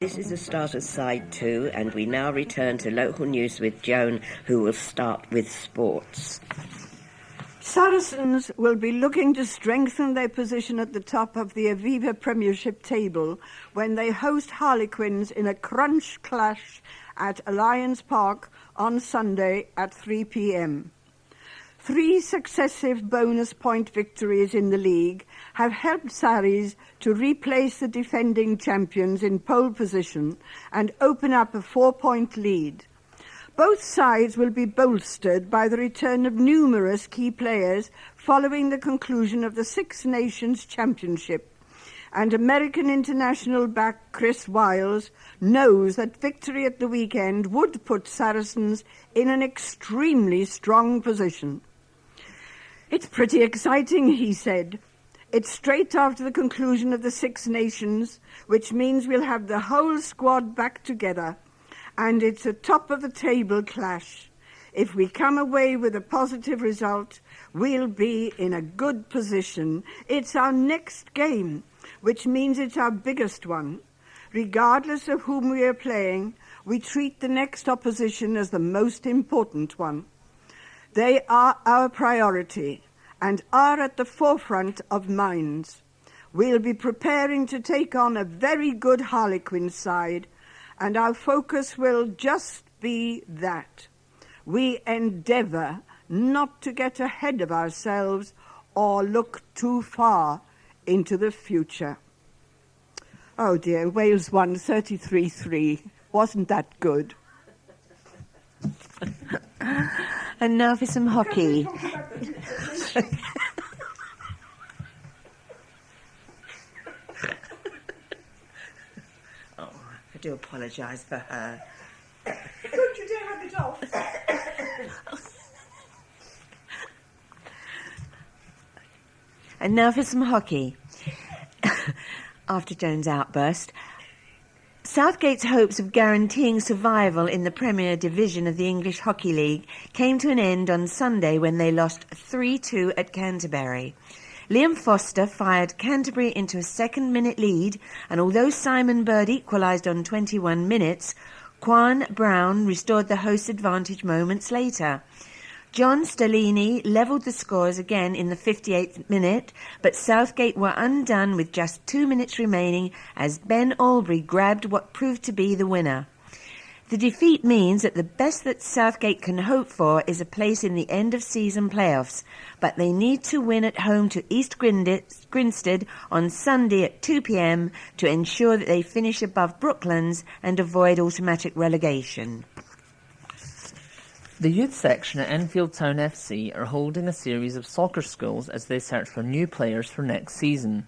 This is the start of side 2, and we now return to local news with Joan, who will start with sports. Saracens will be looking to strengthen their position at the top of the Aviva Premiership table when they host Harlequins in a crunch clash at Alliance Park on Sunday at 3 p.m. 3 successive bonus point victories in the league have helped Sarries to replace the defending champions in pole position and open up a 4-point lead. Both sides will be bolstered by the return of numerous key players following the conclusion of the Six Nations Championship, and American international back Chris Wiles knows that victory at the weekend would put Saracens in an extremely strong position. "It's pretty exciting," he said. "It's straight after the conclusion of the Six Nations, which means we'll have the whole squad back together, and it's a top-of-the-table clash. If we come away with a positive result, we'll be in a good position. It's our next game, which means it's our biggest one. Regardless of whom we are playing, we treat the next opposition as the most important one. They are our priority and are at the forefront of minds. We'll be preparing to take on a very good Harlequin side, and our focus will just be that. We endeavour not to get ahead of ourselves or look too far into the future." Oh dear, Wales won 33-3. Wasn't that good? And now for some hockey. Oh, I do apologise for her. Don't you dare have it off. And now for some hockey. After Joan's outburst, Southgate's hopes of guaranteeing survival in the Premier Division of the English Hockey League came to an end on Sunday when they lost 3-2 at Canterbury. Liam Foster fired Canterbury into a second-minute lead, and although Simon Bird equalised on 21 minutes, Quan Brown restored the hosts' advantage moments later. John Stellini levelled the scores again in the 58th minute, but Southgate were undone with just 2 minutes remaining as Ben Albury grabbed what proved to be the winner. The defeat means that the best that Southgate can hope for is a place in the end-of-season playoffs, but they need to win at home to East Grinstead on Sunday at 2 p.m. to ensure that they finish above Brooklands and avoid automatic relegation. The youth section at Enfield Town FC are holding a series of soccer schools as they search for new players for next season.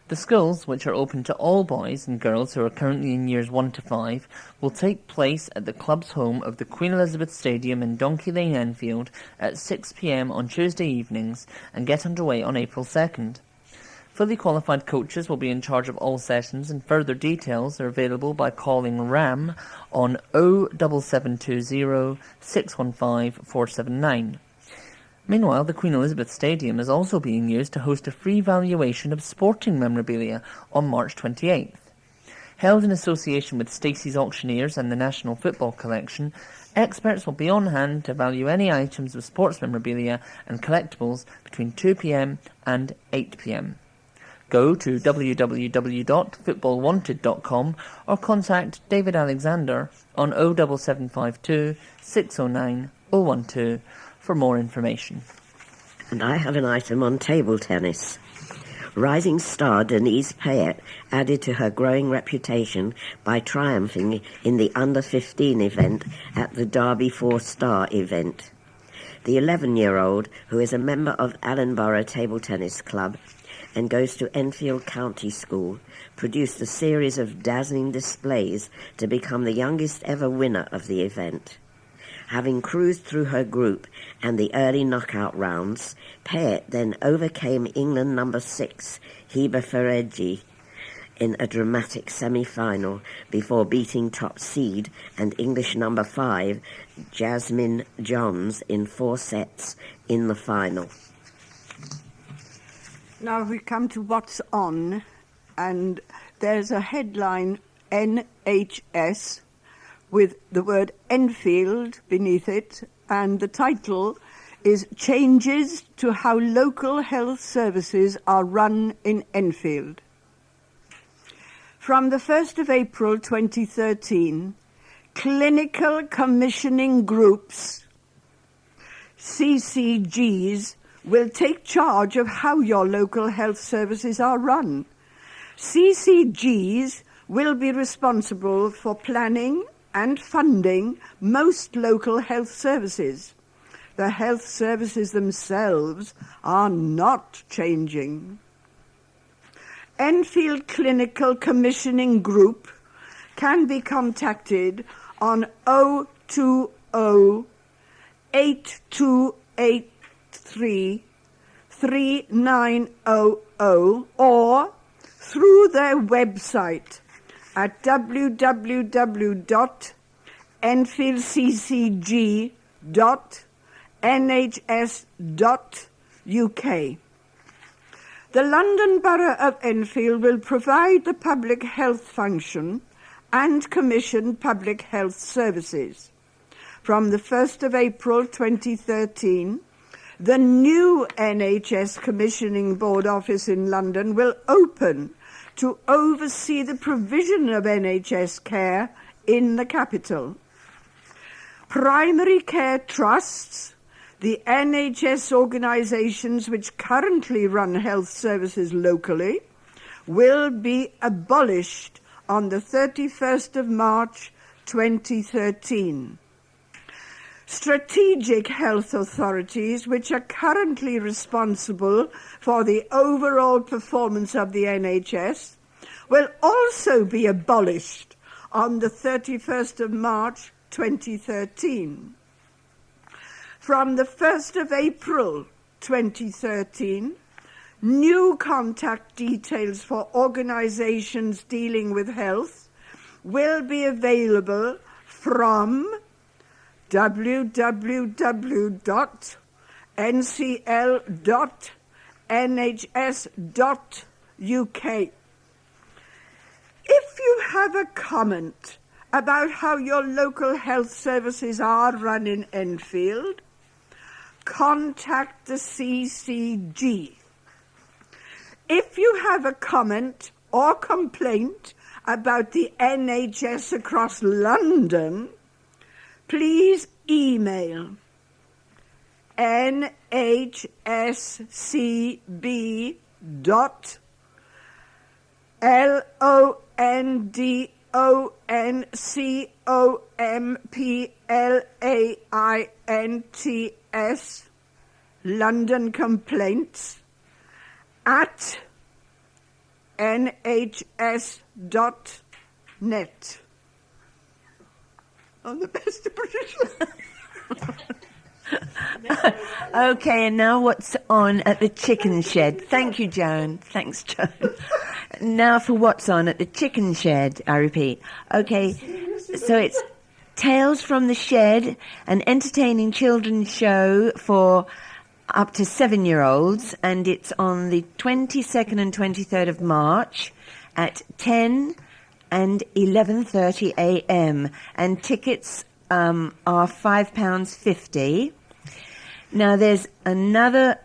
The schools, which are open to all boys and girls who are currently in years 1 to 5, will take place at the club's home of the Queen Elizabeth Stadium in Donkey Lane, Enfield at 6 p.m. on Tuesday evenings and get underway on April 2nd. Fully qualified coaches will be in charge of all sessions, and further details are available by calling RAM on 07720 615 479. Meanwhile, the Queen Elizabeth Stadium is also being used to host a free valuation of sporting memorabilia on March 28th. Held in association with Stacey's Auctioneers and the National Football Collection, experts will be on hand to value any items of sports memorabilia and collectibles between 2 p.m. and 8 p.m. Go to www.footballwanted.com or contact David Alexander on 07752 609 012 for more information. And I have an item on table tennis. Rising star Denise Payet added to her growing reputation by triumphing in the under-15 event at the Derby 4-Star event. The 11-year-old, who is a member of Allenborough Table Tennis Club and goes to Enfield County School, produced a series of dazzling displays to become the youngest ever winner of the event. Having cruised through her group and the early knockout rounds, Payet then overcame England number 6, Heba Fereji, in a dramatic semi-final before beating top seed and English number 5, Jasmine Johns, in 4 sets in the final. Now we come to what's on, and there's a headline NHS with the word Enfield beneath it, and the title is Changes to How Local Health Services Are Run in Enfield. From the 1st of April 2013, clinical commissioning groups, CCGs, will take charge of how your local health services are run. CCGs will be responsible for planning and funding most local health services. The health services themselves are not changing. Enfield Clinical Commissioning Group can be contacted on 020 8283 3900 or through their website at www.enfieldccg.nhs.uk. The London Borough of Enfield will provide the public health function and commission public health services. From the 1st of April 2013, the new NHS Commissioning Board office in London will open to oversee the provision of NHS care in the capital. Primary care trusts, the NHS organisations which currently run health services locally, will be abolished on the 31st of March 2013. Strategic health authorities, which are currently responsible for the overall performance of the NHS, will also be abolished on the 31st of March 2013. From the 1st of April 2013, new contact details for organisations dealing with health will be available from www.ncl.nhs.uk. If you have a comment about how your local health services are run in Enfield, contact the CCG. If you have a comment or complaint about the NHS across London, please email nhsc.londoncomplints, London Complaints, at nhs.net. On the best of British. Okay, and now what's on at the chicken shed? Thank you, Joan. Thanks, Joan. Now for what's on at the chicken shed, I repeat. Okay, so it's Tales from the Shed, an entertaining children's show for up to 7-year-olds, and it's on the 22nd and 23rd of March at 10 and 11:30 a.m. and tickets are £5.50. Now there's another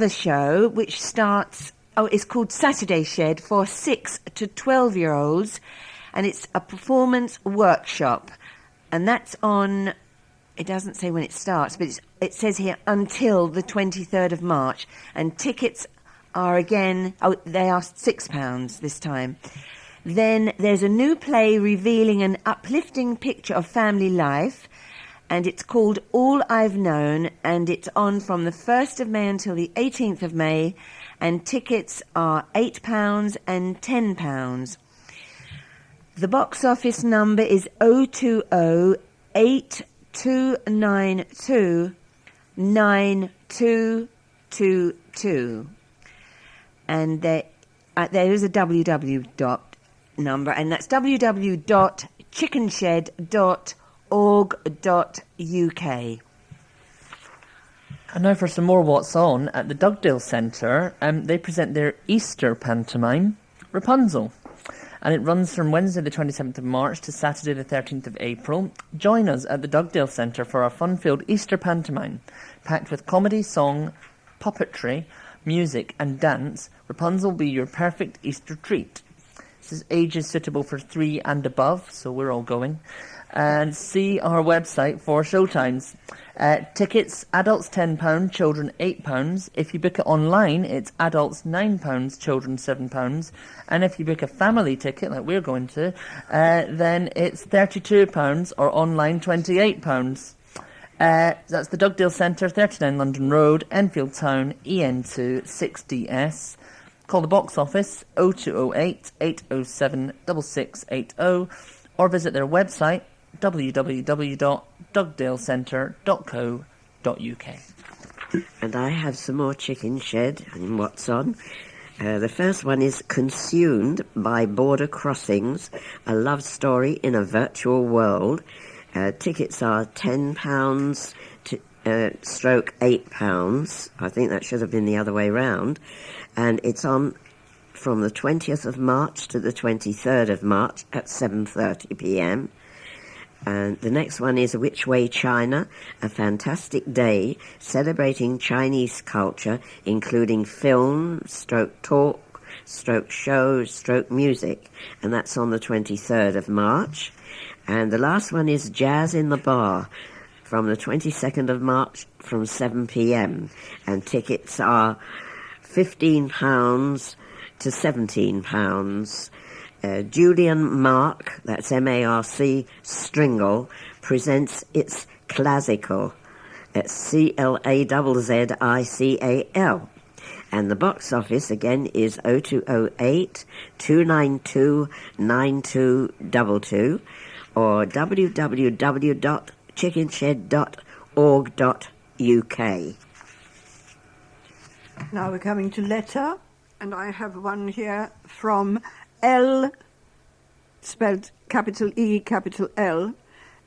show which starts. It's called Saturday Shed for 6 to 12-year-olds, and it's a performance workshop, and that's on. It doesn't say when it starts, but it says here until the 23rd of March, and tickets are again, they are £6 this time. Then there's a new play revealing an uplifting picture of family life, and it's called All I've Known, and it's on from the 1st of May until the 18th of May, and tickets are £8 and £10. The box office number is 020-8292-9222. And there is a www number, and that's www.chickenshed.org.uk. And now for some more What's On. At the Dugdale Centre, they present their Easter pantomime, Rapunzel. and it runs from Wednesday the 27th of March to Saturday the 13th of April. Join us at the Dugdale Centre for our fun-filled Easter pantomime, packed with comedy, song, puppetry, music and dance. Rapunzel will be your perfect Easter treat. This is ages suitable for 3 and above, so we're all going. And see our website for showtimes. Tickets, adults £10, children £8. If you book it online, it's adults £9, children £7. And if you book a family ticket, like we're going to, then it's £32 or online £28. That's the Dugdale Centre, 39 London Road, Enfield Town, EN2 6DS. Call the box office 0208 807 6680 or visit their website www.dugdalecentre.co.uk. And I have some more Chicken Shed and what's on. The first one is Consumed by Border Crossings, a love story in a virtual world. Tickets are £10 to stroke £8. I think that should have been the other way round. And it's on from the 20th of March to the 23rd of March at 7:30 p.m. And the next one is Which Way China, a fantastic day celebrating Chinese culture, including film, stroke talk, stroke show, stroke music. And that's on the 23rd of March. And the last one is Jazz in the Bar from the 22nd of March from 7 p.m. And tickets are £15 to £17. Julian Mark, that's M-A-R-C, Stringle, presents its Classical. It's CLAZZICAL. And the box office, again, is 0208 292 9222 or www.chickenshed.org.uk. Now we're coming to letter, and I have one here from L, spelled capital E, capital L,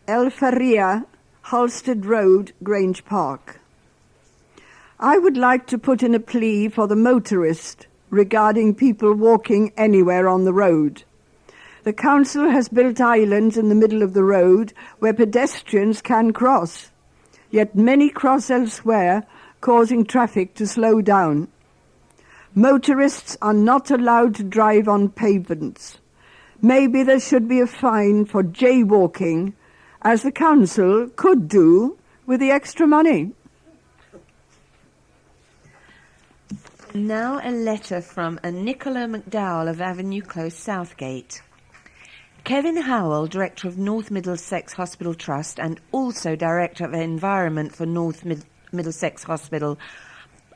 El Faria, Halstead Road, Grange Park. I would like to put in a plea for the motorist regarding people walking anywhere on the road. The council has built islands in the middle of the road where pedestrians can cross, yet many cross elsewhere, causing traffic to slow down. Motorists are not allowed to drive on pavements. Maybe there should be a fine for jaywalking, as the council could do with the extra money. Now a letter from a Nicola McDowell of Avenue Close, Southgate. Kevin Howell, Director of North Middlesex Hospital Trust and also Director of Environment for North Middlesex Hospital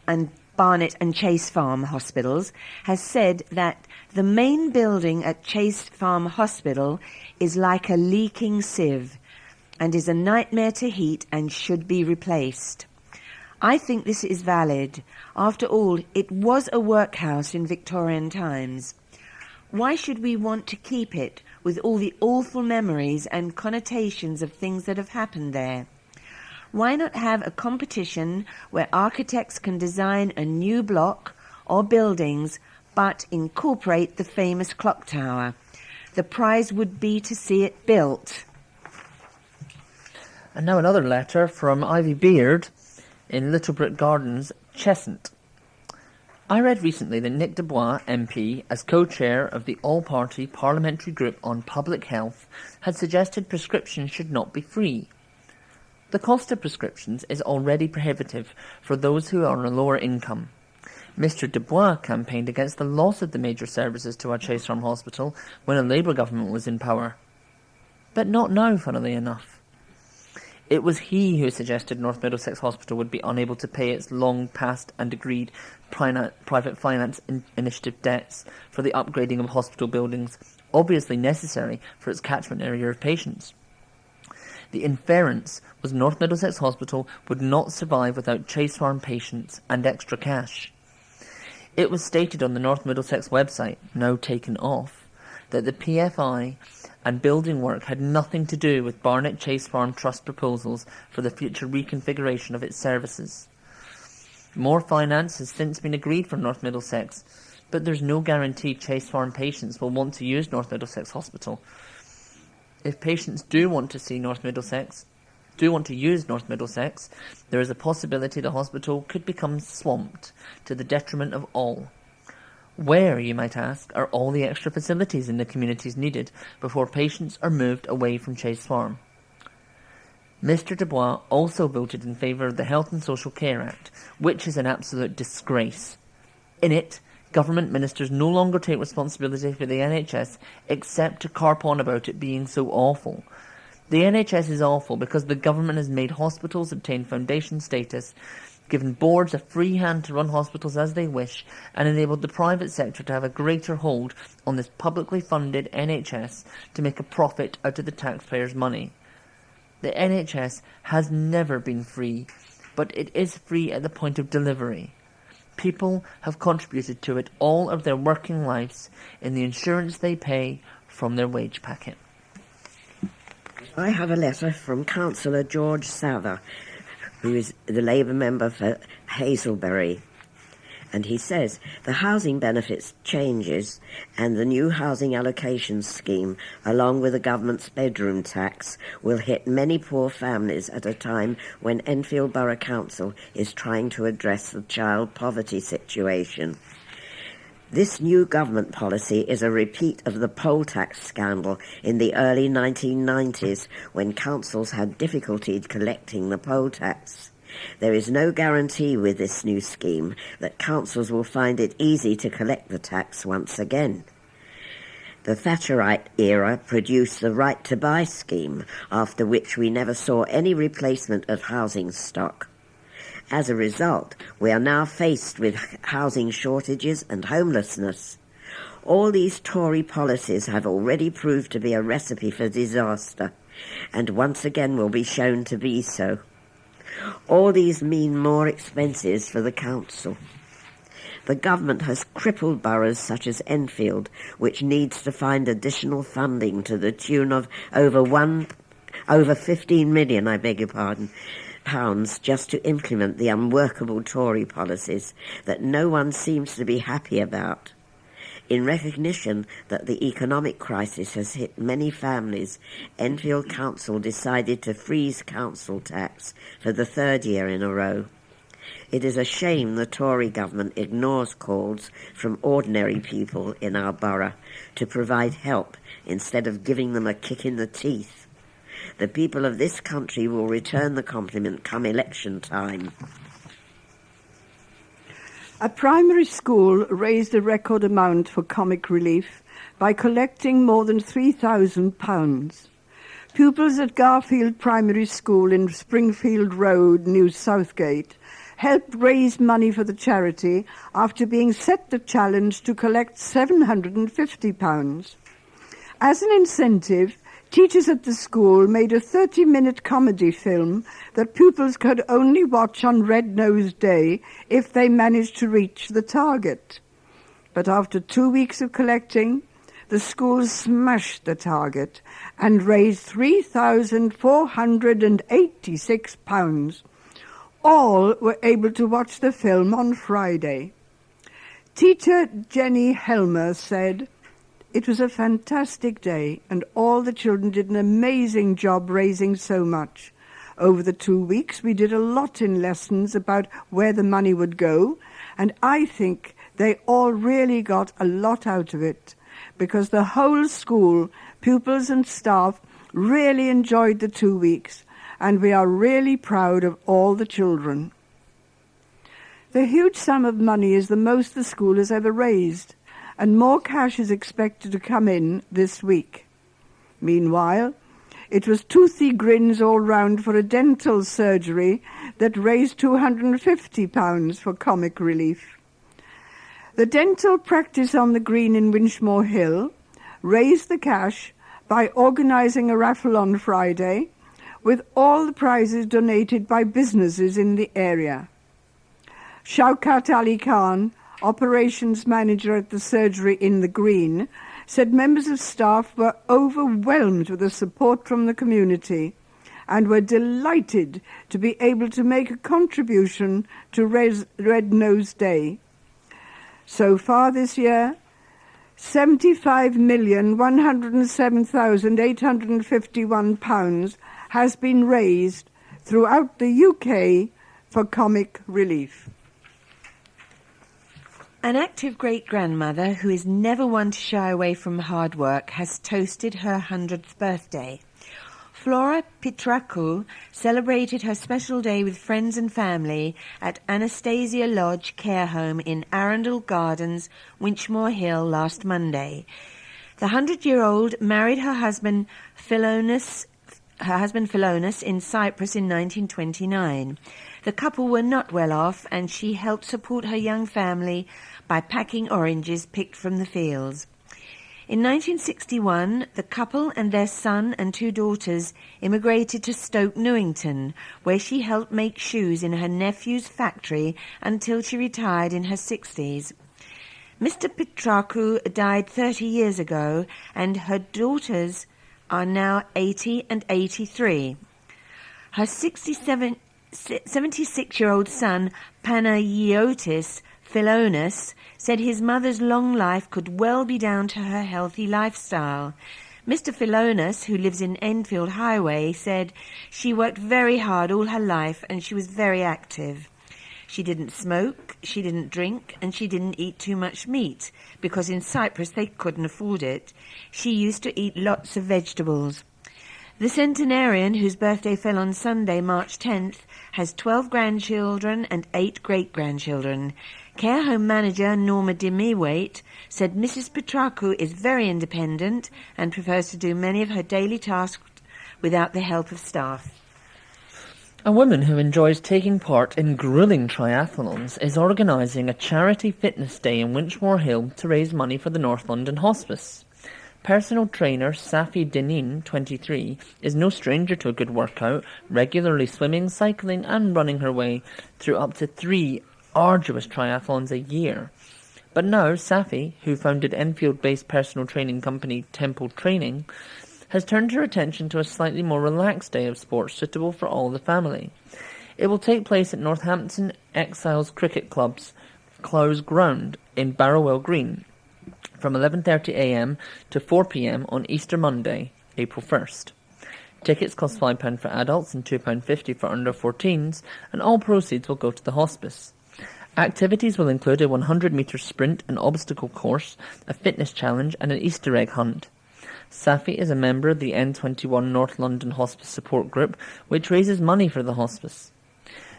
and Barnet and Chase Farm Hospitals, has said that the main building at Chase Farm Hospital is like a leaking sieve and is a nightmare to heat and should be replaced. I think this is valid. After all, it was a workhouse in Victorian times. Why should we want to keep it with all the awful memories and connotations of things that have happened there? Why not have a competition where architects can design a new block or buildings but incorporate the famous clock tower? The prize would be to see it built. And now another letter from Ivy Beard in Littlebrick Gardens, Cheshunt. I read recently that Nick Dubois, MP, as co-chair of the all-party parliamentary group on public health, had suggested prescriptions should not be free. The cost of prescriptions is already prohibitive for those who are on a lower income. Mr Dubois campaigned against the loss of the major services to our Chase Farm Hospital when a Labour government was in power. But not now, funnily enough. It was he who suggested North Middlesex Hospital would be unable to pay its long-past and agreed private finance initiative debts for the upgrading of hospital buildings, obviously necessary for its catchment area of patients. The inference was North Middlesex Hospital would not survive without Chase Farm patients and extra cash. It was stated on the North Middlesex website, now taken off, that the PFI and building work had nothing to do with Barnet Chase Farm Trust proposals for the future reconfiguration of its services. More finance has since been agreed for North Middlesex, but there's no guarantee Chase Farm patients will want to use North Middlesex Hospital. If patients do want to use North Middlesex, there is a possibility the hospital could become swamped to the detriment of all. Where, you might ask, are all the extra facilities in the communities needed before patients are moved away from Chase Farm? Mr. Dubois also voted in favour of the Health and Social Care Act, which is an absolute disgrace. In it, government ministers no longer take responsibility for the NHS except to carp on about it being so awful. The NHS is awful because the government has made hospitals obtain foundation status, given boards a free hand to run hospitals as they wish, and enabled the private sector to have a greater hold on this publicly funded NHS to make a profit out of the taxpayers' money. The NHS has never been free, but it is free at the point of delivery. People have contributed to it all of their working lives in the insurance they pay from their wage packet. I have a letter from Councillor George Sather, who is the Labour member for Hazelbury. And he says, the housing benefits changes and the new housing allocation scheme, along with the government's bedroom tax, will hit many poor families at a time when Enfield Borough Council is trying to address the child poverty situation. This new government policy is a repeat of the poll tax scandal in the early 1990s, when councils had difficulty collecting the poll tax. There is no guarantee with this new scheme that councils will find it easy to collect the tax once again. The Thatcherite era produced the Right to Buy scheme, after which we never saw any replacement of housing stock. As a result, we are now faced with housing shortages and homelessness. All these Tory policies have already proved to be a recipe for disaster, and once again will be shown to be so. All these mean more expenses for the council. The government has crippled boroughs such as Enfield, which needs to find additional funding to the tune of over 15 million, pounds just to implement the unworkable Tory policies that no one seems to be happy about. In recognition that the economic crisis has hit many families, Enfield Council decided to freeze council tax for the third year in a row. It is a shame the Tory government ignores calls from ordinary people in our borough to provide help instead of giving them a kick in the teeth. The people of this country will return the compliment come election time. A primary school raised a record amount for comic relief by collecting more than £3,000. Pupils at Garfield Primary School in Springfield Road, New Southgate, helped raise money for the charity after being set the challenge to collect £750. As an incentive, teachers at the school made a 30-minute comedy film that pupils could only watch on Red Nose Day if they managed to reach the target. But after 2 weeks of collecting, the school smashed the target and raised £3,486. All were able to watch the film on Friday. Teacher Jenny Helmer said, "It was a fantastic day, and all the children did an amazing job raising so much. Over the 2 weeks, we did a lot in lessons about where the money would go, and I think they all really got a lot out of it, because the whole school, pupils and staff, really enjoyed the 2 weeks, and we are really proud of all the children." The huge sum of money is the most the school has ever raised, and more cash is expected to come in this week. Meanwhile, it was toothy grins all round for a dental surgery that raised £250 for comic relief. The dental practice on the green in Winchmore Hill raised the cash by organising a raffle on Friday, with all the prizes donated by businesses in the area. Shaukat Ali Khan, operations manager at the surgery in the Green, said members of staff were overwhelmed with the support from the community and were delighted to be able to make a contribution to Red Nose Day. So far this year, £75,107,851 has been raised throughout the UK for comic relief. An active great-grandmother who is never one to shy away from hard work has toasted her 100th birthday. Flora Pitraku celebrated her special day with friends and family at Anastasia Lodge Care Home in Arundel Gardens, Winchmore Hill last Monday. The 100-year-old married her husband Philonis in Cyprus in 1929. The couple were not well off, and she helped support her young family by packing oranges picked from the fields. In 1961, the couple and their son and 2 daughters immigrated to Stoke Newington, where she helped make shoes in her nephew's factory until she retired in her 60s. Mr. Pitraku died 30 years ago, and her daughters are now 80 and 83. Her 76-year-old son, Panagiotis Philonis, said his mother's long life could well be down to her healthy lifestyle. Mr. Philonis, who lives in Enfield Highway, said she worked very hard all her life and she was very active. She didn't smoke, she didn't drink, and she didn't eat too much meat, because in Cyprus they couldn't afford it. She used to eat lots of vegetables. The centenarian, whose birthday fell on Sunday, March 10th, has 12 grandchildren and 8 great-grandchildren. Care home manager Norma Demiwaite said Mrs. Pitraku is very independent and prefers to do many of her daily tasks without the help of staff. A woman who enjoys taking part in grueling triathlons is organising a charity fitness day in Winchmore Hill to raise money for the North London Hospice. Personal trainer Safi Denin, 23, is no stranger to a good workout, regularly swimming, cycling and running her way through up to 3 arduous triathlons a year. But now Safi, who founded Enfield-based personal training company Temple Training, has turned her attention to a slightly more relaxed day of sport suitable for all the family. It will take place at Northampton Exiles Cricket Club's Close Ground in Barrowell Green from 11:30am to 4pm on Easter Monday, April 1st. Tickets cost £5 for adults and £2.50 for under 14s, and all proceeds will go to the hospice. Activities will include a 100-metre sprint, an obstacle course, a fitness challenge and an Easter egg hunt. Safi is a member of the N21 North London Hospice Support Group, which raises money for the hospice.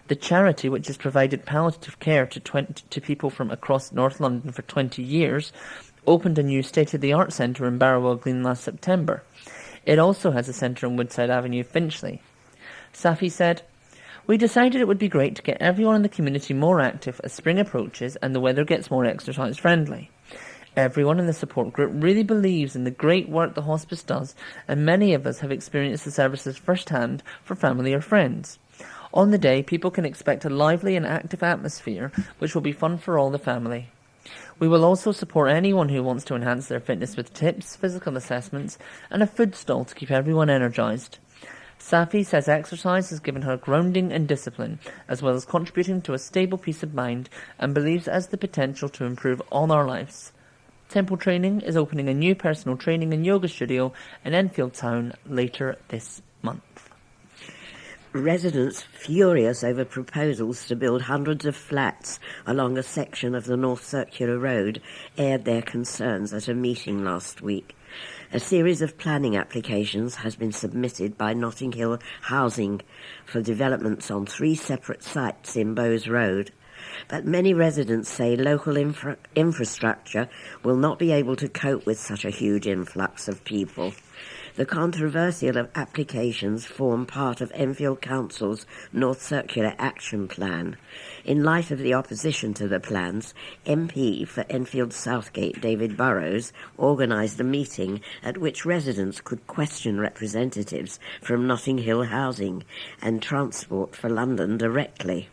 The charity, which has provided palliative care to people from across North London for 20 years, opened a new state-of-the-art centre in Barrowell Green last September. It also has a centre on Woodside Avenue, Finchley. Safi said, "We decided it would be great to get everyone in the community more active as spring approaches and the weather gets more exercise-friendly. Everyone in the support group really believes in the great work the hospice does, and many of us have experienced the services firsthand for family or friends. On the day, people can expect a lively and active atmosphere, which will be fun for all the family. We will also support anyone who wants to enhance their fitness with tips, physical assessments, and a food stall to keep everyone energised." Safi says exercise has given her grounding and discipline, as well as contributing to a stable peace of mind, and believes it has the potential to improve all our lives. Temple Training is opening a new personal training and yoga studio in Enfield Town later this month. Residents furious over proposals to build hundreds of flats along a section of the North Circular Road aired their concerns at a meeting last week. A series of planning applications has been submitted by Notting Hill Housing for developments on 3 separate sites in Bowes Road. But many residents say local infrastructure will not be able to cope with such a huge influx of people. The controversial applications form part of Enfield Council's North Circular Action Plan. In light of the opposition to the plans, MP for Enfield Southgate David Burrows organised a meeting at which residents could question representatives from Notting Hill Housing and Transport for London directly.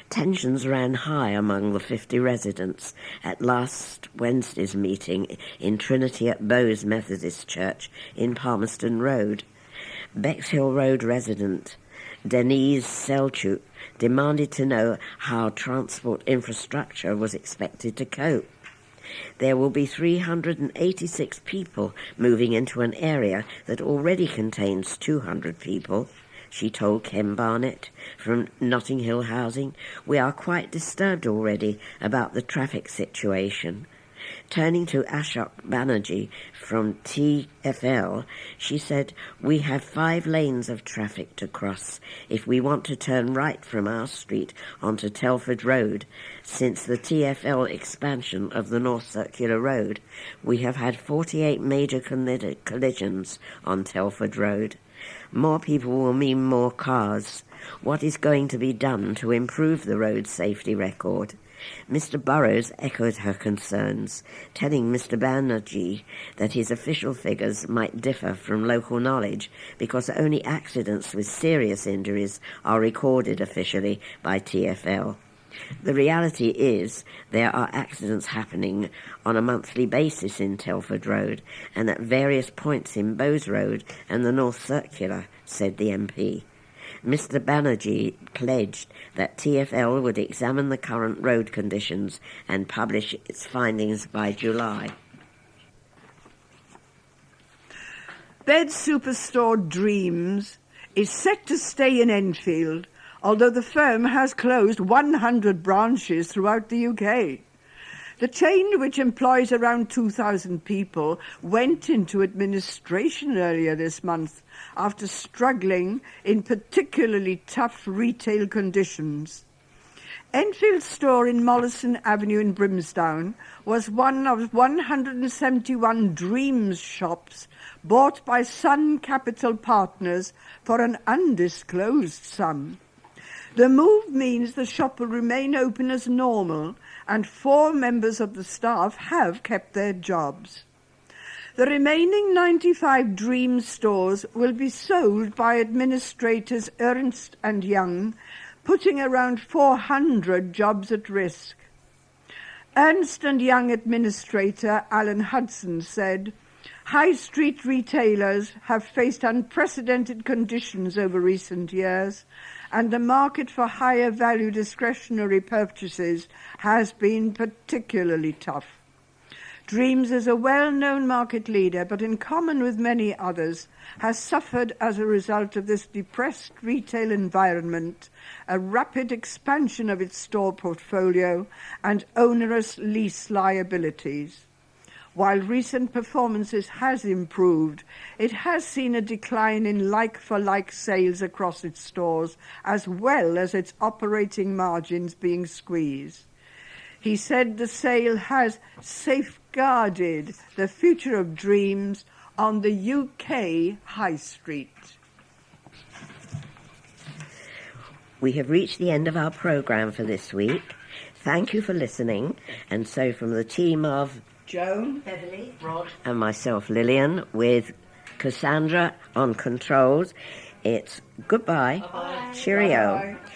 Tensions ran high among the 50 residents at last Wednesday's meeting in Trinity at Bowes Methodist Church in Palmerston Road. Bexhill Road resident Denise Selchuk, demanded to know how transport infrastructure was expected to cope. There will be 386 people moving into an area that already contains 200 people, she told Ken Barnett from Notting Hill Housing. We are quite disturbed already about the traffic situation. Turning to Ashok Banerjee from TfL, she said, we have 5 lanes of traffic to cross if we want to turn right from our street onto Telford Road. Since the TfL expansion of the North Circular Road, we have had 48 major collisions on Telford Road. More people will mean more cars. What is going to be done to improve the road safety record? Mr. Burrows echoed her concerns, telling Mr. Banerjee that his official figures might differ from local knowledge because only accidents with serious injuries are recorded officially by TfL. The reality is there are accidents happening on a monthly basis in Telford Road and at various points in Bowes Road and the North Circular, said the MP. Mr. Banerjee pledged that TfL would examine the current road conditions and publish its findings by July. Bed superstore Dreams is set to stay in Enfield, although the firm has closed 100 branches throughout the UK. The chain, which employs around 2,000 people, went into administration earlier this month after struggling in particularly tough retail conditions. Enfield's store in Mollison Avenue in Brimsdown was one of 171 Dreams shops bought by Sun Capital Partners for an undisclosed sum. The move means the shop will remain open as normal, and 4 members of the staff have kept their jobs. The remaining 95 Dream stores will be sold by administrators Ernst & Young, putting around 400 jobs at risk. Ernst & Young administrator Alan Hudson said, high street retailers have faced unprecedented conditions over recent years, and the market for higher value discretionary purchases has been particularly tough. Dreams is a well-known market leader, but in common with many others, has suffered as a result of this depressed retail environment, a rapid expansion of its store portfolio, and onerous lease liabilities. While recent performances has improved, it has seen a decline in like-for-like sales across its stores, as well as its operating margins being squeezed. He said the sale has safeguarded the future of Dreams on the UK High Street. We have reached the end of our programme for this week. Thank you for listening. And so from the team of Joan, Beverly, Rod, and myself, Lilian, with Cassandra on controls, it's goodbye, Bye-bye. cheerio, Bye-bye.